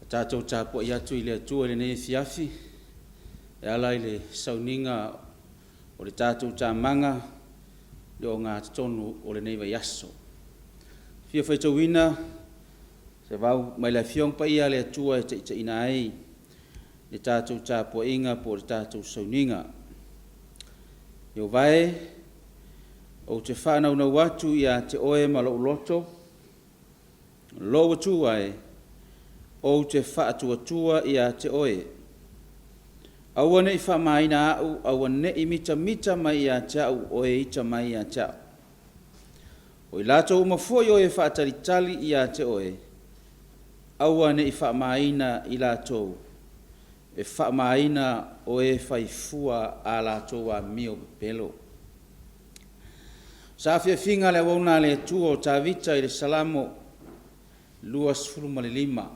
tātou tāpua i atu i le atua le nei fiafi, e ala i le Sauniga o le tātou tamanga, le o ngā tonu o le nei vai aso. Fia whaitauina, se vau mai la fiong pa ia le atua e te ina ai, le tātou tāpua inga po le tātou Sauniga. Io vai, o te whanau na watu ia te oe ma lo uloto, lo watu ai, o te whaatuatua ia te oe. Awane i whamaina au, awane i mita mai ia te au, oe ita mai ia te au. O i lato umafoi oe whaataritali ia te oe. Awane i whamaina i lato, e whamaina oe whaifua a lato a mio pelo. Sa fia finga le wauna le tua o tā vita i le salamo, luas furuma le 5.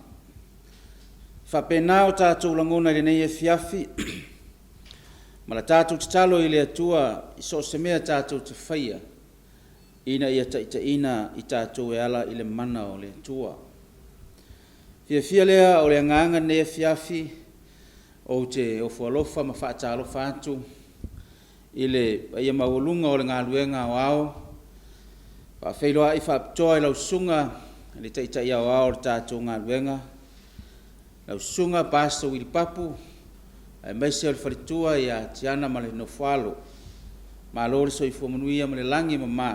Whapena o tātou langona i le nei e fiafi, ma la tātou te talo i le atua i so se mea tātou te whaia, ina ia ina i tātou e ala i le mana o le atua. Fia lea o le anganga nei e fiafi, o te ofualofa ma whaatalofa atu, i le ia mawalunga o le ngā luenga o ao, whawheiloa i whaapitoa i lau sunga, le taitai au ao le tātou ngā luenga, lau sunga pasta wili papu, ai mai se o le wharitua i a tiana ma le no whalo, ma lore so i fuamanuia ma le langi ma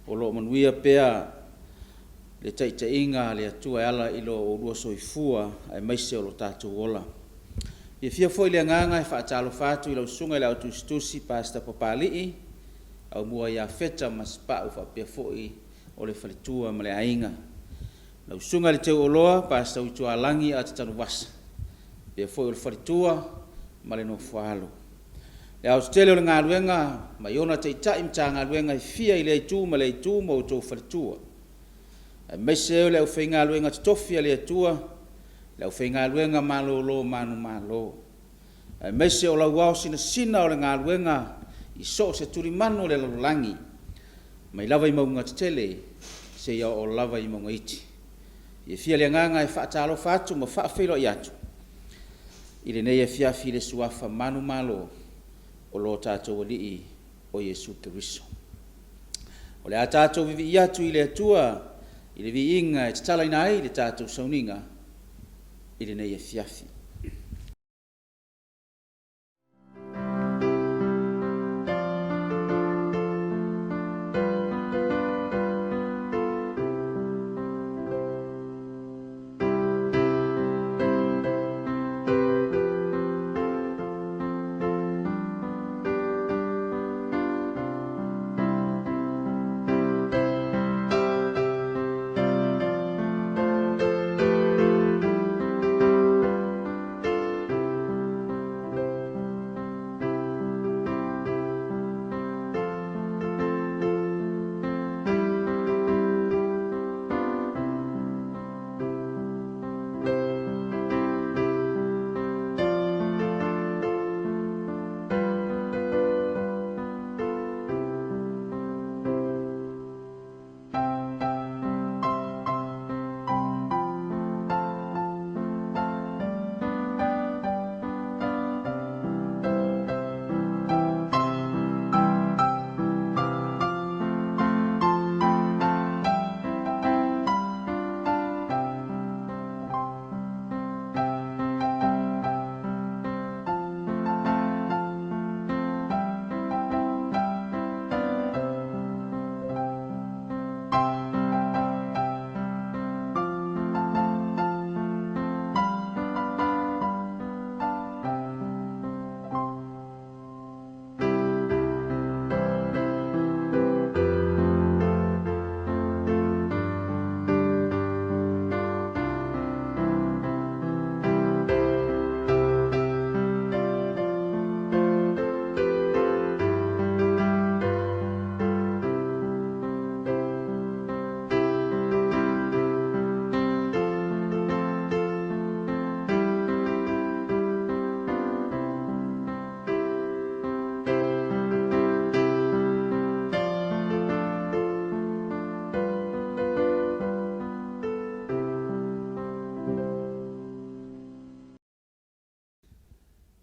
o lo manuia pea le taitai inga le atua e ala i lo o rua so i fua, ai mai se o lo tātou ola. Ia fia foi le anganga e whaatalo whātu i lau sunga i lau tustusi pasta papalii, au mua ia feta ma spa u whapea foi o le wharitua ma le ainga. Lau sunga le teo oloa, pasta uitu alangi a te tanu wasa. Pea foi o le wharitua, ma le no whalo. Le au stele o le ngā luenga, ma iona teitai mta ngā luenga i fia i le itu ma le itu ma o tō wharitua. Mai se o le au whai ngā luenga tofia le atua, le au whai ngā luenga malo lo manu malo. Mai se o lau wau sina o le ngā luenga i so se turi mano le lalangi. Mai lava i maunga tele, se ia o lava i maunga iti. Ia fia le nganga e whaatalo whatu ma whaafeilo i atu. I le nei e fiafi le suafa manu malo o lo tātou alii o Yesu Keriso. O le a tātou vivi i atu i le atua, i le vi inga e tatala ina ai le tātou Sauniga, i le nei e fiafi.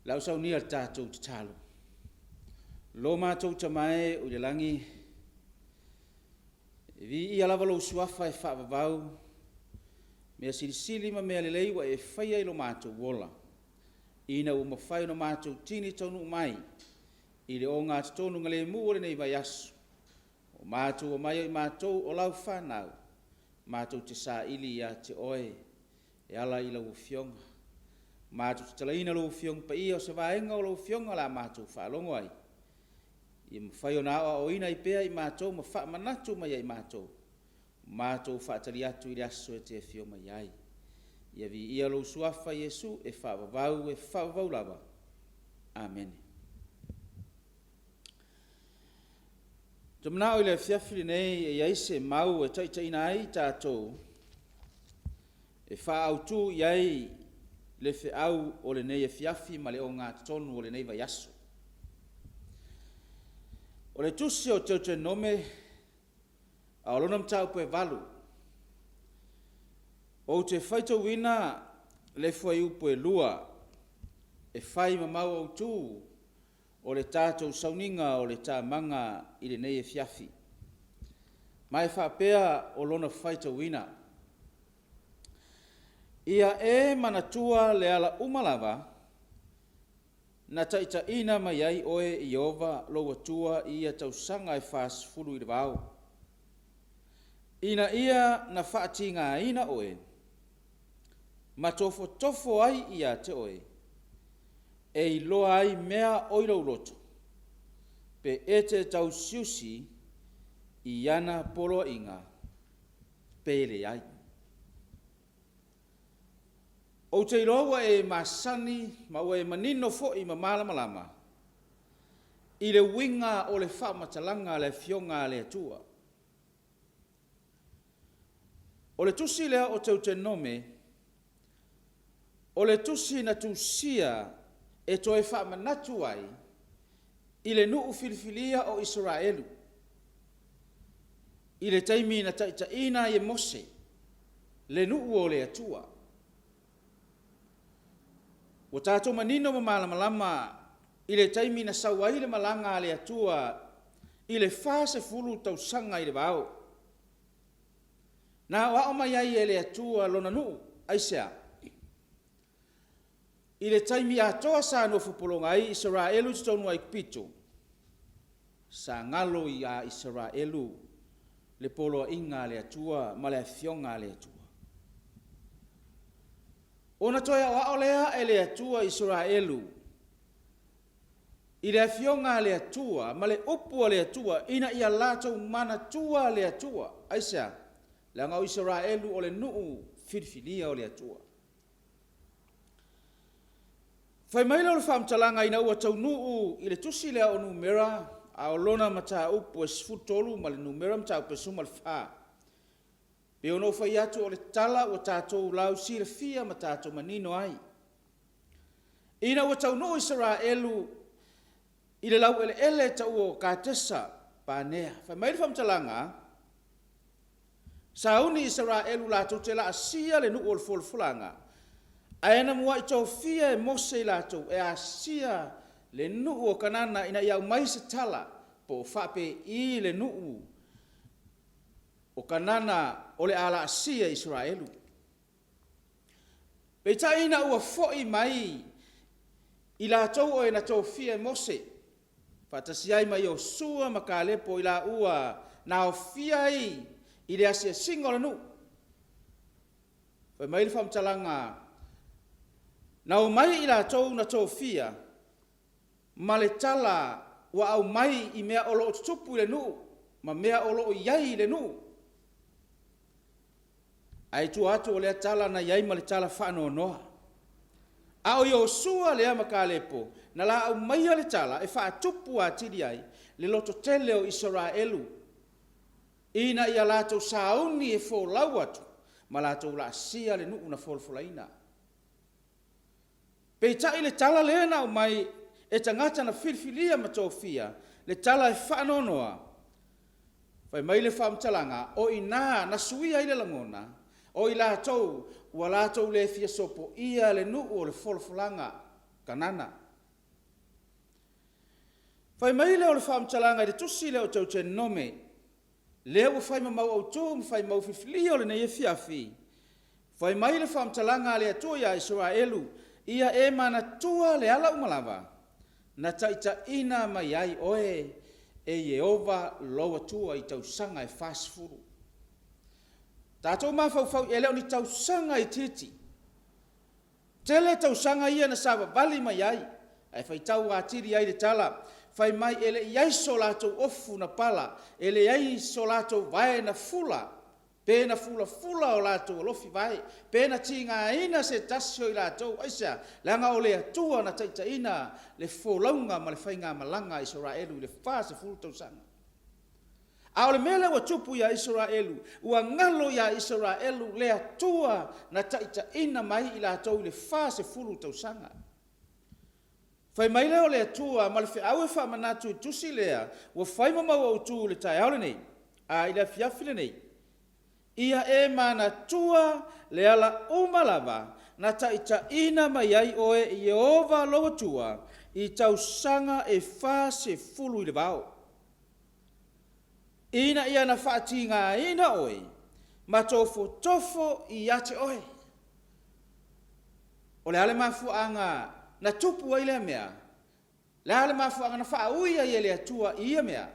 lau saunia tātou te talo. Lo mātou tamae o le langi, vi ia lava lo suafa e whaavavau, mea silisili ma mea lelei wa e whaia i lo mātou wola. Ina ua mawhai no mātou tini taunu mai, i le o ngā tonu ngale mu o le nei vai asu. O mātou o mai o i mātou o lau whanau, mātou te sā ili ia te oe, e ala i lau fionga. Mātou te talaina lau fionga pa ia o se vaenga o lau fionga la mātou whaalongo ai. I mawhai o nā o ina i pēa i mātou, ma wha manatu mai ai mātou. Mātou whaatari atu i le aso e te fioma iai. Ia vi ia lau suafa Iesu e whaavavau lava. Amen. Tamana o le fiafili nei e iaise mau e taitaina ai tātou. E whaautu iai le whiau o le nei e fiafi ma le o ngā tonu o le nei vai aso. O le tusi o tau te nome a olonam tau pe valu. O te whaita wina le whai upo e lua e whai mamau au tū o le tātou Sauniga o le tamanga i le nei e fiafi. Mai whapea o lona whaita wina. Ia e manatua le ala umalava na taita ina mai ai oe i ova lo atua ia tausanga e whaasfulu i le vau. Ina ia na whaatinga ina oe, ma tofo ai ia te oe, e i loa ai mea oirau loto, pe e te tau siusi i ana polo inga, pele ai. O te iroa e masani, ma ua e manino fo i malama, i le winga o le whaamatalanga le fionga le atua. O le tusi lea o tau te nome, o le tusi na tusia e toe whaamanatu ai, i le nuu filifilia o Israelu. I le taimi na taitaina i Mose, le nuu o le atua. O tātou manino ma malama i le taimi na sauai le malanga le atua i le Pese Fou tausanga i le vau. Na wao mai ai e le atua lona nuu, aisea. I le taimi atoa sa no fupolonga ai Israelu tonu ai pito. Sa ngalo i a Israelu le polo inga le atua ma le fionga le atua. Ona toia wa olea e le atua Israelu. I le fionga le atua, ma le upu le atua, ina ia lato mana tua le atua. Aisea, le ngau Israelu o le nuu filfilia o le atua. Fai maila o le whaamtalanga ina ua tau nuu i le tusi lea o numera, a o lona mata upu e sfutolu ma le numera mata upu e suma le faa. Pe ono fai atu o le tala o tātou lau sire fia ma tātou manino ai. Ina ua tau no Israelu i le lau ele tau o kātesa pānea. Fai maile whamtalanga, sauni Israelu la tau te la asia le nuu o le fulfulanga. Aena mua i tau fia e Mose lātou e asia le nuu o kanana ina iau mai se tala po whape i le nuu o kanana o le ala asia Israelu. Peita ina ua foi mai i la tau o e na tau fia e Mose. Fatasiai mai o sua makalepo i la ua na o fia i le asia singo le nu. Fai mai le whamtalanga na o mai i la tau na tau fia ma le tala wa au mai i mea olo o tupu le nu ma mea olo o iai le nu. Ai tu atu o lea tala na iai ma le tala whaano noa. A o Iosua lea makalepo, na la au maia le tala e wha tupu a tiri ai, le loto tele o Israelu. Ina ia lātou sauni e fō lau atu, ma lātou la sia le nuu na fōlfolaina. Peitai le tala lea na au mai e tangata na filfilia ma tōwhia, le tala e whaano noa. Fai mai le whaamtalanga, o ina na suia i le langona, o i lātou, ua lātou le fia sopo ia le nuu o le folfolanga kanana. Fai mai leo le whaamtalanga i te tusi leo tau te nome. Leo wa whai mau au tō, whai mau whiwhilio le nei e whiawhi. Fai mai le whaamtalanga le atua ia Israelu, ia e mana tua le ala umalawa. Na taita ina mai ai oe e Yehova loa tua i tau sanga e whasfuru. Tātou mawhau e leo ni tau sanga i titi. Tele tau sanga ia na sawa vali mai ai. Ai whai tau atiri ai le tala. Fai mai ele iai solato ofu na pala. Ele iai solato vae na fula. Pena fula o lato lofi vai. Pena tinga ina se tasio i lato. Aisa, langa o le atua na taita ina le folaunga ma le whainga malanga Israelu le fase fultau sanga. A ole mele wa tupu ya Israelu, ua ngalo ya Israelu le atua na taita ina mai i lato le fase fultau sanga. Fai mai leo le atua ma le whiaue wha manatu tusi lea, ua whai mamau au tu le tai aole nei, a ila fiafile nei. Ia e mana tua le ala umalawa na taita ina mai ai oe i Yehova loa tua i tau sanga e whase fulu i le vau. Ina ia na whaatinga ina oe, ma tofo i ate oe. O le ale mafuanga na tupu ai le mea, le ale mafuanga na whauia i le atua i ia mea.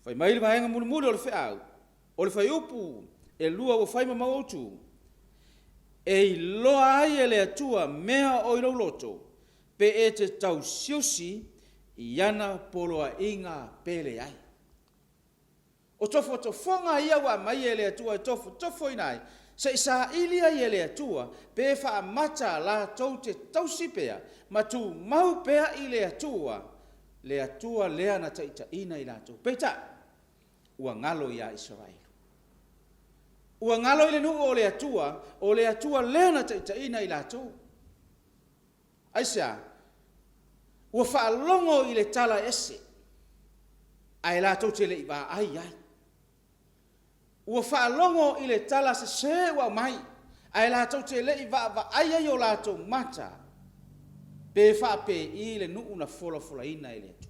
Fai mai le mahenga mulu o le whiau, o le whai upu, e lua o whaima mautu, e i loa ai e le atua mea o i loto, pe e te tau siosi i ana poloa inga pele ai. O tofo fonga ia wa mai e le atua e tofo inai, se isa ilia i e le atua, pe wha mata la tau te tausipea, ma tu mau pea i le atua lea na taita ina i lato. Peita, ua ngalo ia Israel. Ua ngalo i le nuu o le atua lea na taita ina i lato. Aisa, ua whaalongo i le tala ese, ai lato te le iwa ai. Ua whaalongo i le tala se wa mai, ai lato te le iwa ai o lato mata, pe whaape i le nuu na fola ina i le atu.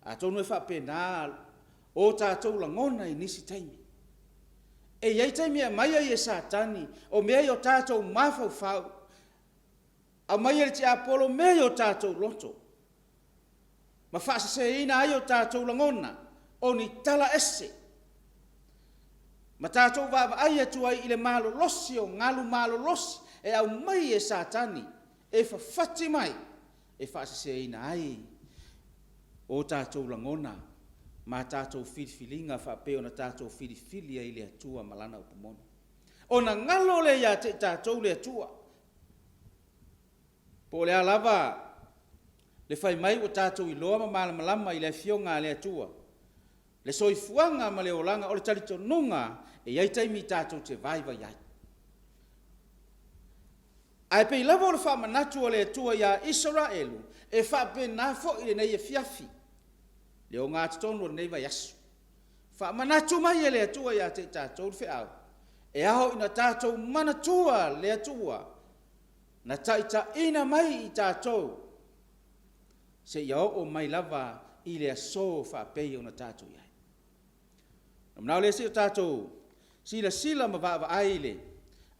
A tonu e whaape nā o tātou langona i nisi taimi. E iei taimi a mai ai e Satani, o mea i o tātou mawhau. A mai ai te Apolo mea i o tātou loto. Ma whaasa se ina ai o tātou langona, o ni tala ese. Ma tātou wāwa ai atu ai i le malo losi o ngalu malo losi, e au mai e Satani, e whawhati mai, e whaasa se ina ai o tātou langona, ma tātou whirifilinga whapeo na tātou whirifilia i le atua malana o pomono. O na ngalo le ia te tātou le atua. Po le alava, le whai mai o tātou i loa malama i le fionga le atua. Le soifuanga ma le olanga o le talito nunga e iai taimi tātou te vaiva iai. Ai pei lava o le whamanatu o le atua ia Israelu, e whape nafo i le nei e fiafi. Le o ngā tonu o nei vai asu. Whamanatu mai e le atua ia te tātou whiau. E aho ina tātou manatua le atua. Na taita ina mai i tātou. Se iau o mai lava i le aso whapei o na tātou iai. Namnau le si o tātou sila ma vava aile.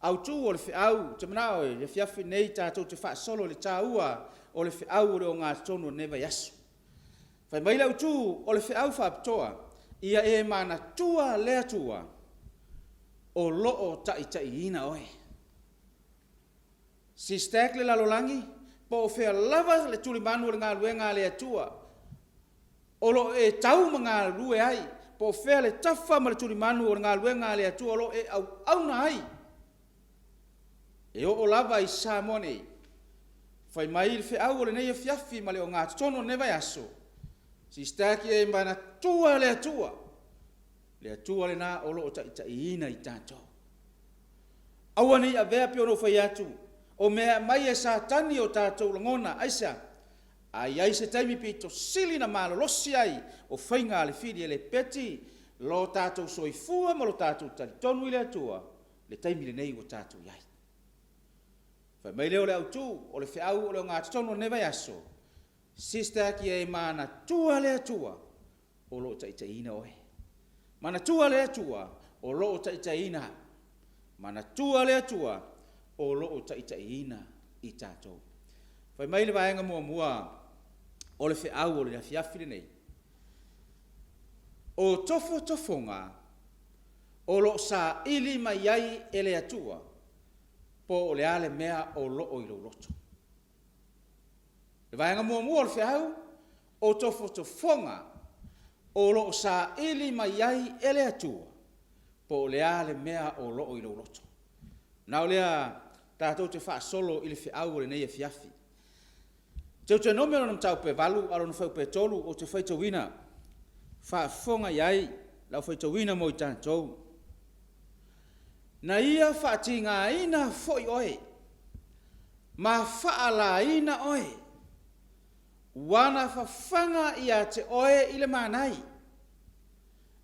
Au tu o le whiau, te manao e le fiafi nei tātou te wha solo le tāua o le whiau o ngā tonu o nei vai asu. Fai mai lau tu o le whiau whaapitoa, ia e mana tua lea tua o loo tai ina oe. SISDAC le lalolangi, po o whea lava le tuli manu o le ngā luenga lea tua. O lo e tau ma ngā lue ai, po o whea le tafa ma le tuli manu o le ngā luenga lea tua, o lo e au na ai. E o lava i Samoa nei. Fai mai le whiau o le nei e fiafi ma le o ngā tono ne vai aso. SISDAC e mana tua le atua. Le atua le nā olo o ta ina i tātou. Aua nei a vea pio no fai atu. O mea mai e Satani o tātou langona. Aisa, ai se taimi pito sili na malo losi ai. O whainga le whiri e le peti. Lo tātou soifua ma lo tātou talitonu i le atua. Le taimi le nei o tātou iai. Fai mai leo le autu o le whiau o le ngā tono ne vai aso. SISDAC ia e mana tua le atua o lo taitaina oe. Mana tua le atua o lo taitaina. Mana tua le atua o lo taitaina i tātou. Whai mai le vaenga mua o le whiau o le afiafi nei. O tofonga o lo sa ili mai ai e le atua po o le ale mea o lo o ilo loto. Le vaenga mua o le whiau o tofonga o lo sa ili mai ai e le atua po o le ale mea o lo o ilo loto. Nau lea tātou te wha solo i le whiau o le nei afiafi. Teu te nome o nam tau pe valu, alo na whau pe tolu o te whaitawina. Whaafonga iai, lau whaitawina mo i tātou. Na ia whaati ngā ina foi oe. Ma whaala ina oe. Wana whawhanga ia te oe i le manai.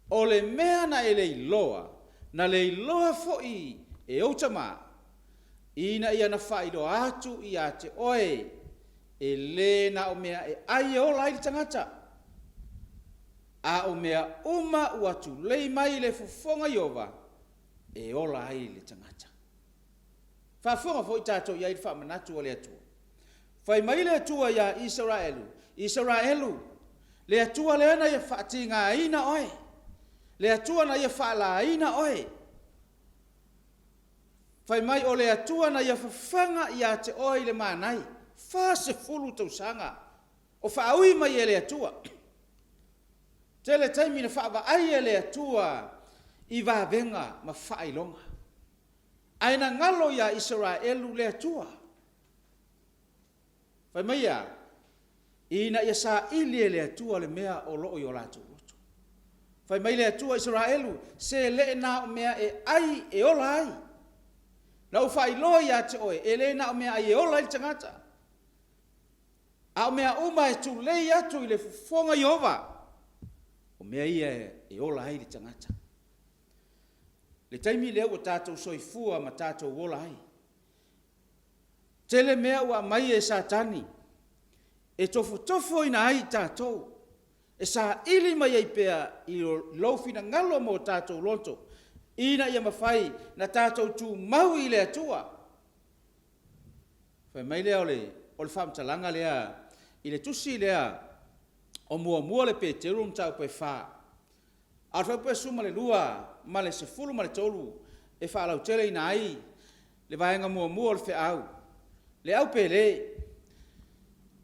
O le mea na e le iloa, na le iloa foi e outama. Ina ia na whaido atu ia te oe. E le na o mea e ai o lai tangata. A o mea uma uatu lei mai le fufonga iova e o lai le tangata. Whafonga fo i tātou ia i whamanatu o le atua. Whai mai le atua ia Israelu. Le atua le ana ia whaati ngā ina oe. Le atua na ia whaala ina oe. Whai mai o le atua na ia whawhanga ia te oe le manai. Pese Fou tau sanga o whaaui mai e le atua. Tele taimi na whaava ai e le atua i wavenga ma whaailonga. Aina ngalo ia Israelu le atua. Whai mai ia, ina ia sa ili e le atua le mea o loo i o lātou roto. Whai mai le atua Israelu se le na o mea e ai e ola ai. Na u whailo ia te oe e le na o mea ai e ola i tangata. A o mea uma e tu lei atu i le fufonga Iova. O mea ia e ola ai li tangata. Le taimi leo o tātou soifua ma tātou ola ai. Tele mea ua mai e satani. E tofo ina ai tātou. E sa ili mai ei pea i lofina ngalo mo tātou lonto. Ina ia mawhai na tātou tu mau i le atua. Whai mai leo le whamtalanga lea. I le tusi lea o mua le pe te rum tau pe wha. Ar whau pe suma le lua, ma le sefulu ma le tolu, e wha lau tele ina ai, le vaenga mua le whaau. Le au pe le,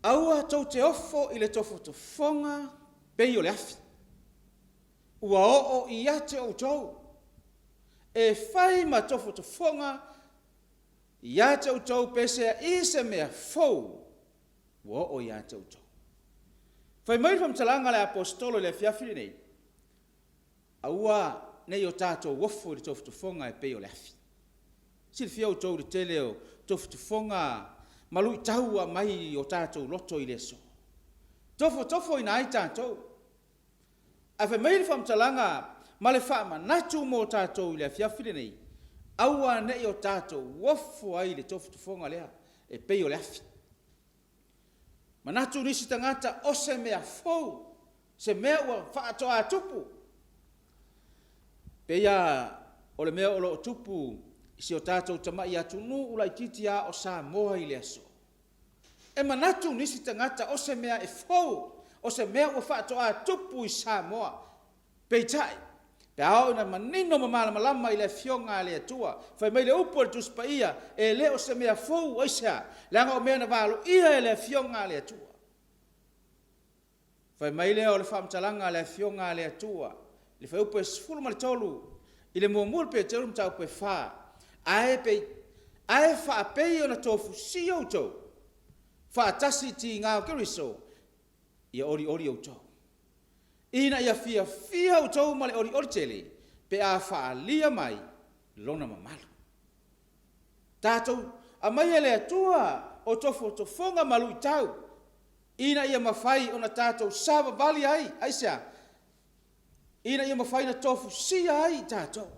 aua tau te ofo i le tofo tofonga pe o le afi. Ua o i ate o tau. E whai ma tofo tofonga, i ate o tau pese i se mea fou. Wo o ia te uto. Whai mai whamtalanga le apostolo le fiafiri nei. Aua nei o tātou wofo le tofutufonga e peo le afi. Sili fiau tau le tele o tofutufonga malui taua mai o tātou loto i le so. Tofo ina ai tātou. A whai mai whamtalanga ma le whaama natu mo tātou i le fiafiri nei. Aua nei o tātou wofo ai le tofutufonga lea e peo le afi. Manatu nisi tangata o se mea fou, se mea ua whaatoa tupu. Peia o le mea o lo tupu, isi o tātou tamai atu nu ulai titia o Samoa i le aso. E manatu nisi tangata o se mea e fou, o se mea ua whaatoa tupu i Samoa. Peitai, pe ao ina manino malama i le fionga le atua, whai mai le upo le tuspa ia, e le o se mea fou oisea, langa o mea na valo ia e le fionga le atua. Whai mai le o le whamtalanga le fionga le atua, le whai upo e sifuru ma le tolu, i le muamur pe te rum tau pe wha, ae wha pei o na tofu si o tau, wha atasi ti ngā o kiriso, ia ori o tau. Ina ia fia o tau ma le ori tele, pe a wha lia mai, lona mamalu. Tātou, a mai ele atua o tofonga malu i tau, ina ia mawhai o na tātou sava vali ai, aisea. Ina ia mawhai na tofu sia ai tātou.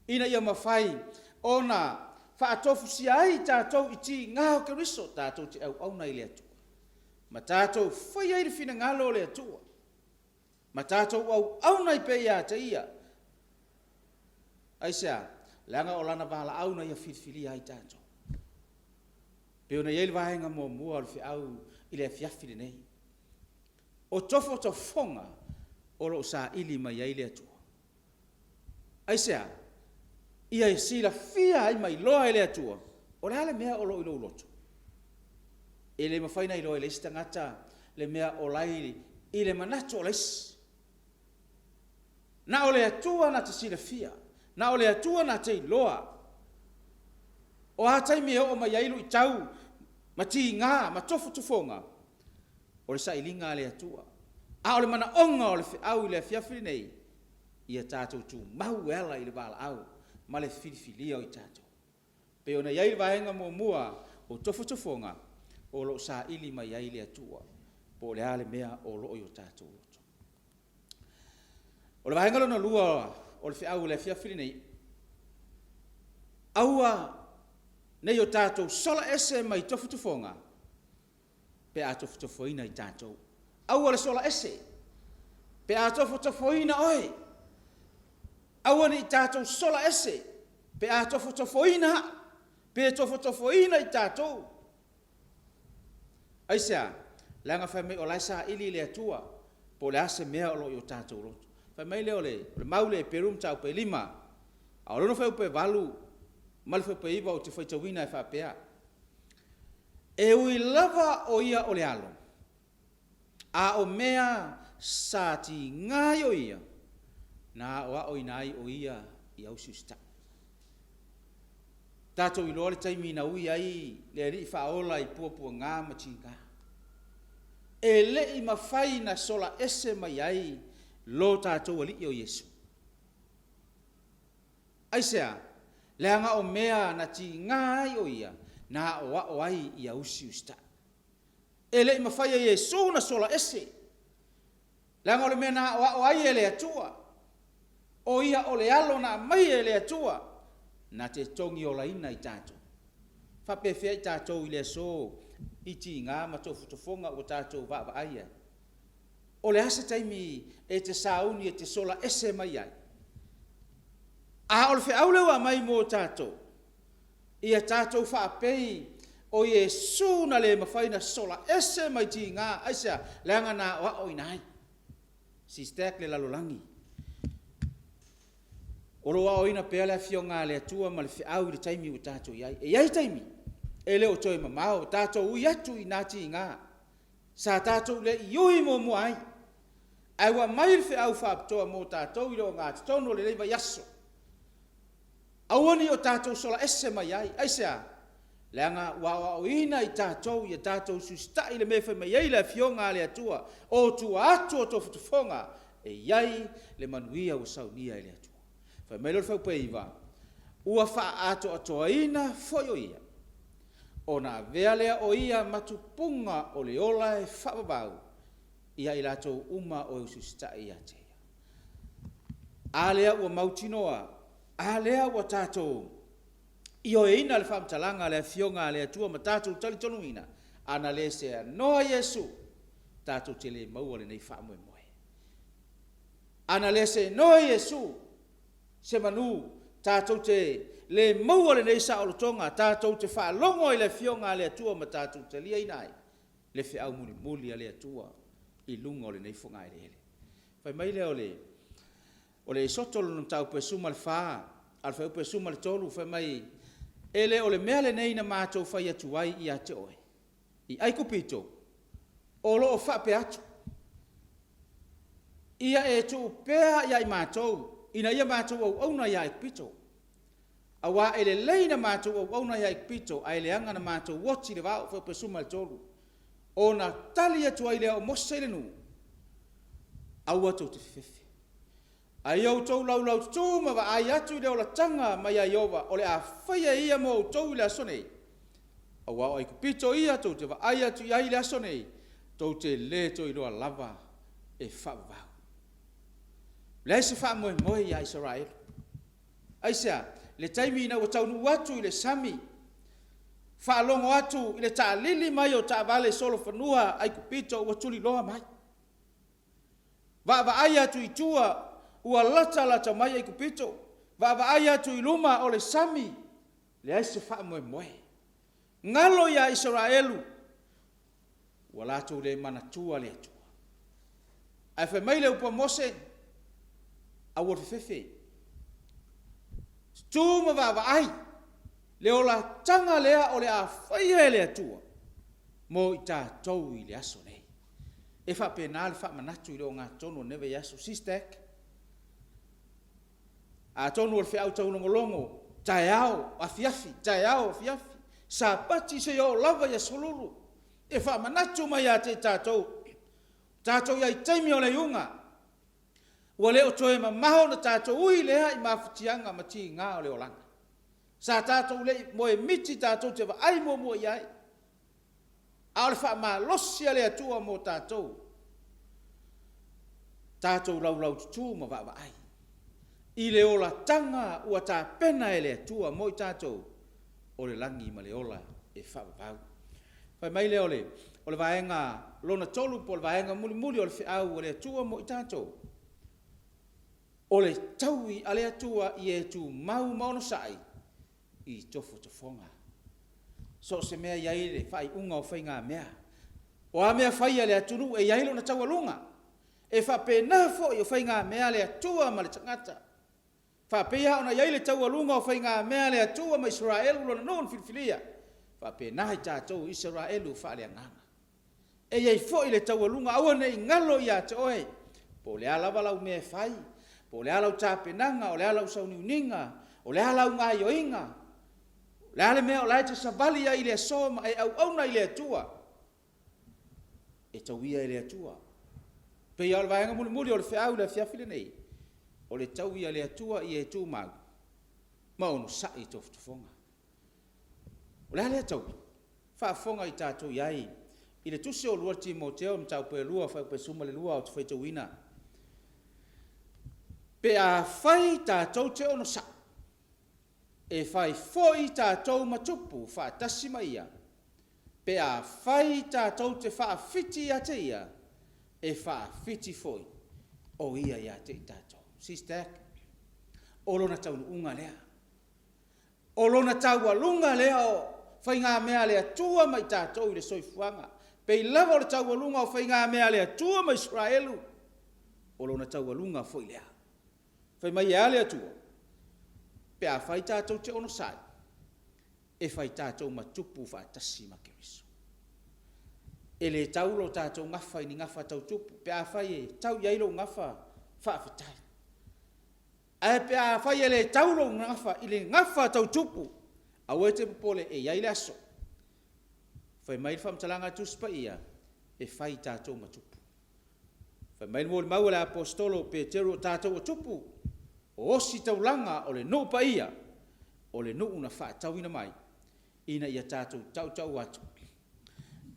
Ina ia mawhai o na wha tofu sia ai tātou i ti ngā o keriso tātou te au na ile atua. Ma tātou whai ai whina ngalo le atua. Ma tātou au nei pe ia te ia. Aisea, langa o lana wala au na ia whiwhili ai tātou. Peo na iei vahenga mua o le au i le fiafile nei. O tofo to fonga o lo sa ili mai iei le atua. Aisea, ia e sila fia ai mai loa i le atua. O le ale mea o lo ilo uloto. E le mawhaina i loa i le istangata le mea o lai i le manato o leisi. Na o le atua na te sila fia. Na o le atua na te iloa. O hatai mea o mai ailu i tau. Ma ti ngā, ma tofu tufonga. O le sa ilinga le atua. A o le mana onga o le au i le fiafili nei. Ia tātou tu mau ela i le wala au. Ma le filifilia o i tātou. Pe o na iai vaenga mua o tofu tufonga. O lo sa ili mai ai le atua. Po le ale mea o lo i o tātou loto. O le vaenga lona lua o le au i le fiafili nei. Aua nei o tātou sola ese mai tofu tufonga. Pe a tofu tufoina i tātou. Aua le sola ese. Pe a tofu tufoina oi. Aua ni tātou sola ese. Pe a tofu tufoina. Pe tofu tufoina i tātou. Aisea, langa whai mei o laisa ili le atua. Po le ase mea o lo i o tātou loto. Whai mei leo le maule e perum tau pe lima. A lono whai upe valu. Malfa pe iwa o te whaitawina e whapea. E ui lava o ia o le alo. A o mea sa ti ngai o ia. Na o a o inai o ia i au susta. Tātou i loa le taimi na ui ai le ri whaola i puapua ngā matinga. E le i mawhai na sola ese mai ai lo tātou ali o Yesu. Aisea, leanga o mea na ti ngai o ia, na o ai i ausi usta. E le i mawhai a Yesu na sola ese. Leanga o le mea na o ai e le atua. O ia o le alo na mai e le atua. Na te tongi o laina i tātou. Whapewhia i tātou i le so, i ti ngā matofu tofonga o tātou wa aia. O le asa taimi e te sauni e te sola ese mai ai. A o le whiauleu a mai mō tātou. Ia tātou whaapei o Yesu na le mawhaina sola ese mai ti ngā aisa leanga na wa o inai. SISDAC le lalolangi. O roa o ina pea le fio ngā le atua ma le whiau i le taimi o tātou iai. E iai taimi. E leo toi mamao. Tātou ui atu i nāti i ngā. Sa tātou le iui mō mua ai. Ai wa mai le whiau whaaptoa mō tātou i leo ngā tatono le leiva yaso. Awani o tātou sola ese mai ai. Aisea. Leanga wa o ina i tātou i a tātou susta i le mewhai mai ai le fio ngā le atua. O tua atu o tofu tufonga. E iai le manuia o saunia i le atua. Whai meilor whau peiwa, ua wha ato atoa ina whoi o ia. O na vealea o ia matupunga o le ola e whababau, ia i lato uma o eususta i atea. Alea ua mautinoa, alea ua tātou, i o ina le whamtalanga le fionga le atua ma tātou tali tonu ina, ana le sea noa Yesu, tātou te le maua le nei whamoe moe. Ana le sea noa Yesu, se manu tātou te le maua le nei sa o tonga tātou te whaalongo i le fionga le atua ma tātou te lia inai le whiau muni muli a le atua i lunga o le nei whonga i le. Whai mai leo o le sotolo num tau pe suma le whaa al whau pe suma le tolu whai mai e le o le mea le nei na mātou whai atu ai i a te oe i aiko pito o lo o wha pe atu ia e tu pea ia i mātou ina ia mātou au na ia ekpito. Awa ele leina mātou au na ia ekpito, a ele anga na mātou woti le vau whau pesuma le tolu. O na tali atu ai lea o mosa ile nu. Awa tau te whiwhi. A iau tau lau tu ma wa ai atu i leo la tanga mai a iowa, o le a whaia ia mo tau i le asonei. Awa o ekpito ia tau te wa ai atu i ai le asonei, tau te le to i loa lava e whawau. Leise wha moe moe ia Israel. Aisea, le taimi ina wa taunu watu i le sami. Whaalongo atu ile ta lili mai o ta vale solo whanua ai kupito ua tuli loa mai. Va ai atu i tua ua lata mai ai kupito. Va ai atu i luma o le sami le aise wha moe moe. Ngalo ia Israelu ua latu le manatua le atua. Ai whai mai le upa Mose a ua fefefe. Tūma va ai le ola tanga lea o le a whaia le atua mo i tātou i le aso nei. E wha pēnā le wha manatu i leo ngā tonu neve i aso SISDAC. A tonu o le whiau tau longo tae ao afiafi, tae ao afiafi. Sa pati se o lava i asolulu. E wha manatu mai a te tātou. Tātou ia i taimi o le iunga. Ua leo toe ma maho na tātou ui lea i mawhitianga ma ti ngā o leo langa. Sa tātou le moe miti tātou te wa ai mo iai. A le wha ma losia le atua mo tātou. Tātou lau tutu ma wa ai. I le ola tanga ua tā pena e le atua mo i tātou. O le langi ma le ola e wha wau. Whai mai le ole. O le vaenga lona tolu po le vaenga muli o le whiau o le atua mo i tātou. O le taui a le atua i e tu mau maono sai. I tofo tofonga. So se mea iaile, whai unga o whai ngā mea. O a mea whai le atunu e iailo na taua lunga. E whape nafo i o whai ngā mea le atua ma le tangata. Whape ia ona iaile taua lunga o whai ngā mea le atua ma Israelu lona non filfilia. Whape nahi tātou Israelu wha le anganga. E iei fo i le taua lunga aua nei ngalo i a te oe. Po le alawa lau mea whai. Po le alau tāpenanga, o le alau sauniuninga, o le alau ngā ioinga. Le ale mea o lai te savali ia i le soma e au na i le atua. E tau ia i le atua. Pe ia o le vaenga muli o le whiau le whiawhile nei. O le tau ia le atua i e tū mau. Ma onu sa i tofu tufonga. O le ale tau. Whaafonga i tātou iai. I le tuse o lua Timoteo mtau pe lua whai pe suma le lua o te whaitau ina. Pe a whai tātou te ono sa. E whai foi tātou matupu whaatasi mai ia. Pe a whai tātou te whaafiti a te ia. E whaafiti foi. O ia ia te tātou. SISDAC. O lona taunu unga lea. O lona taua lunga lea o whai ngā mea lea tua mai tātou i le soifuanga. Pe i lava o le taua lunga o whai ngā mea lea tua mai Israelu. O lona taua lunga foi lea. Whai mai ea lea tua. Pe a whai tātou te ono sai. E whai tātou matupu whaatasi ma keriso. E le taulo tātou ngawha i ni ngawha tau tupu. Pe a whai e tau iailo ngawha whaafitai. E pe a whai e le taulo ngawha i le ngawha tau tupu. A wete popole e iaile aso. Whai mai le whamtalanga tuspa ia. E whai tātou matupu. Whai mai le mau le apostolo pe teru tātou o tupu. O osi taulanga o le nuu pa ia, o le nuu na whaatau ina mai, ina ia tātou tau atu,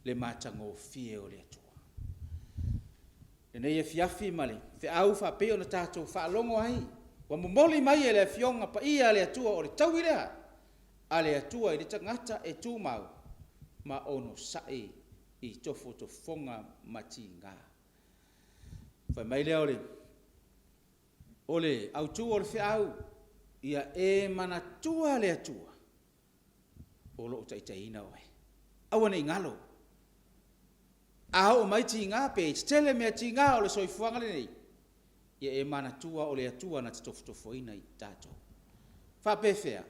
le mātango fie o le atua. E nei e fiafi male, fe au whapeo na tātou whaalongo ai, wa momoli mai e le fionga pa ia le atua o le tau ilea, a le atua i le tangata e tūmau, ma ono sae i tofo tofonga mati ngā. Whai mai lea ole au tu o le whiau ia e manatua le atua o lo taitai ina oe. Aua nei ngalo. A o mai ti ngā pe tele mea ti ngā o le soifuanga le nei. Ia e manatua o le atua na te tofutofo ina i tātou. Whapewhea,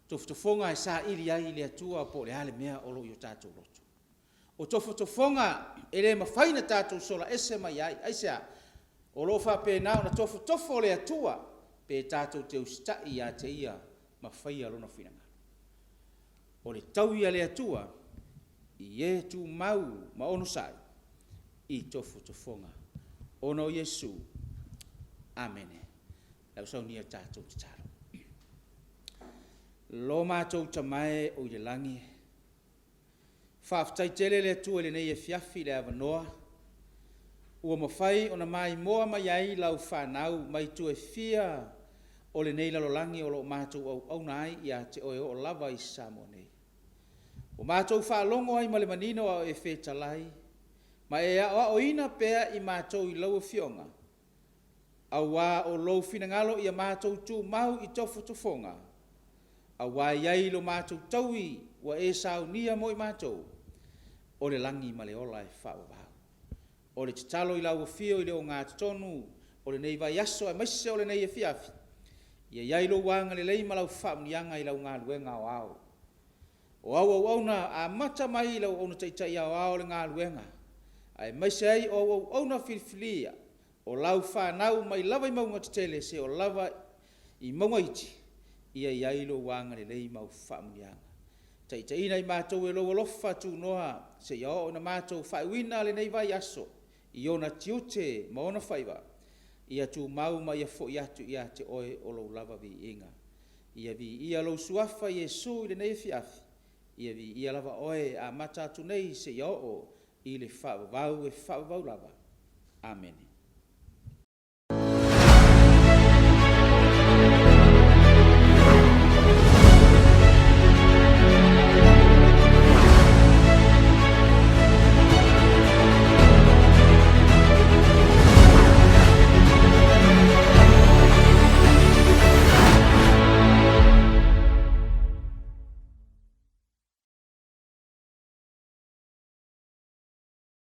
tofutofonga e sa ili ai le atua po le ale mea o lo i o tātou loto. O tofutofonga e le mawhaina tātou sola ese mai ai, aisea, o lo whapena na tofo le atua, pe tātou te ustai a te ia ma whaia lona whinanga. O le tau ia le atua, i e tu mau ma ono sai, i tofo tofonga. Ono Yesu. Amene. Lau saunia tātou te taro. Lo mātou tamae o i le langi. Whaaftai tele le atua le nei e fiafi le avanoa. Ua mawhai o na mai moa mai ai lau whanau mai tu e fia o le nei lalolangi o lo mātou au nai i a te oe o lava i Samoa nei. O mātou whaalongo ai male manino o e whetalai. Ma e o ina pea I mātou I lau fionga. A wā o lou finangalo I a mātou tū mau I tofu tufonga. A wā iai lo mātou taui wa e saunia mo I mātou. O le langi male ola e whaavau. O le titalo I lau fio I le o ngā tonu. O le nei vai aso e maise o le nei e fiafi. Ia iai lo wanga le lei malau whaamnianga I lau ngā luenga o au. O au na a mata mai lau ona taitai au le ngā luenga. Ai maise ai o ona filifilia. O lau whanau mai lava I maunga tele se o lava I maunga iti. Ia iai lo wanga le lei mau whaamnianga. Taitai nei mātou e lo alofa tu noa se ia o na mātou whaiwina le nei vai aso. I ona tiute ma ona whaiwa. Ia tu mau mai a fo iatu ia te oe o lo lava vi inga. Ia vi ia lo suafa Yesu I le nei fiafi. Ia vi ia lava oe a mata tu nei se ia o I le whaavau e whaavau lava. Amen.